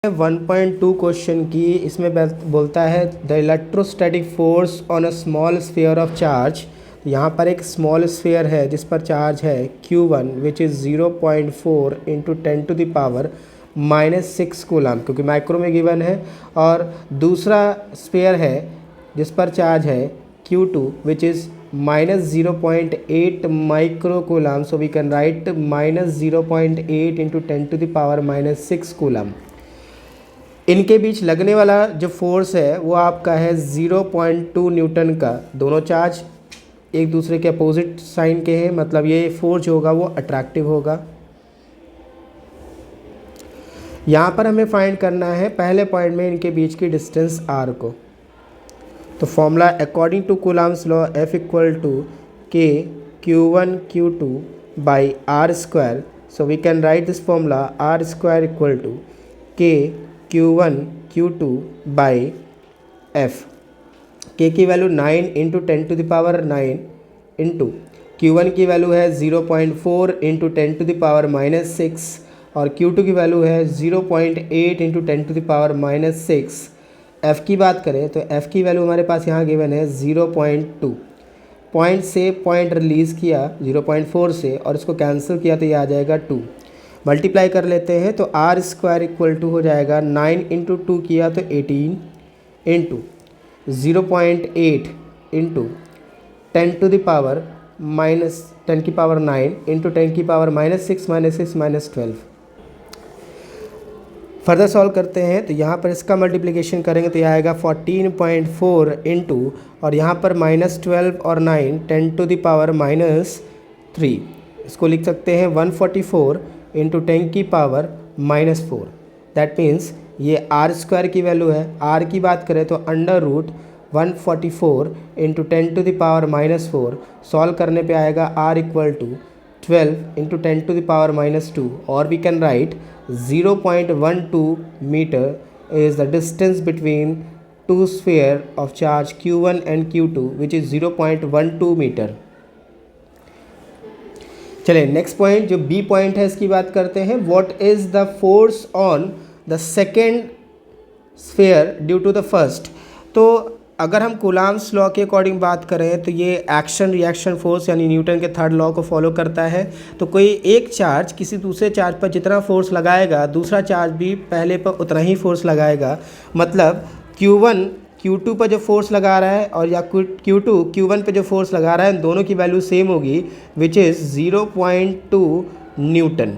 1.2 question की, इसमें बोलता है the electrostatic force on a small sphere of charge. यहाँ पर एक स्मॉल स्फीयर है जिस पर चार्ज है Q1 which is 0.4 into 10⁻⁻⁶ coulomb, क्योंकि माइक्रो में गिवन है। और दूसरा स्फीयर है जिस पर चार्ज है Q2 which is -0.8 micro coulomb, so we can write -0.8 into 10⁻⁻⁶ coulomb. इनके बीच लगने वाला जो फोर्स है वो आपका है 0.2 न्यूटन का। दोनों चार्ज एक दूसरे के अपोजिट साइन के हैं, मतलब ये फोर्स जो होगा वो अट्रैक्टिव होगा। यहाँ पर हमें फाइंड करना है पहले पॉइंट में इनके बीच की डिस्टेंस r को। तो formula according to Coulomb's law F equal to K Q1 Q2 by R square. So we can write this formula R square equal to K Q1 Q2 by F। K की value 9 into 10⁻⁹ into Q1 की value है 0.4 into 10⁻⁻⁶ और Q2 की value है 0.8 into 10⁻⁻⁶। F की बात करें तो F की वैल्यू हमारे पास यहाँ गिवन है 0.2। पॉइंट से पॉइंट रिलीज़ किया 0.4 से और इसको कैंसिल किया तो ये आ जाएगा 2। मल्टीप्लाई कर लेते हैं तो R स्क्वायर इक्वल टू हो जाएगा 9 इंटू 2 किया तो 18 into 0.8 into 10⁻⁻⁹ into 10⁻⁻⁶ -6 further solve करते हैं तो यहाँ पर इसका मल्टीप्लिकेशन करेंगे तो यह आएगा 14.4 इंटू और यहाँ पर -12 और 9 10⁻⁻3। इसको लिख सकते हैं 144 इंटू 10⁻⁻⁴। दैट मीन्स ये R स्क्वायर की वैल्यू है। R की बात करें तो √144 इंटू 10⁻⁻4। सॉल्व करने पे आएगा R इक्वल टू 12 इंटू 10⁻⁻2 और we can write 0.12 meter is the distance between two sphere of charge Q1 and Q2 which is 0.12 meter। चलिए नेक्स्ट पॉइंट जो B पॉइंट है इसकी बात करते हैं। What is the force on the second sphere due to the first। तो अगर हम कूलम्स लॉ के अकॉर्डिंग बात करें तो ये एक्शन रिएक्शन फोर्स यानी न्यूटन के थर्ड लॉ को फॉलो करता है। तो कोई एक चार्ज किसी दूसरे चार्ज पर जितना फोर्स लगाएगा दूसरा चार्ज भी पहले पर उतना ही फोर्स लगाएगा। मतलब Q1 Q2 पर जो फोर्स लगा रहा है और या Q2 Q1 पर जो फोर्स लगा रहा है दोनों की वैल्यू सेम होगी विच इज़ 0.2 न्यूटन।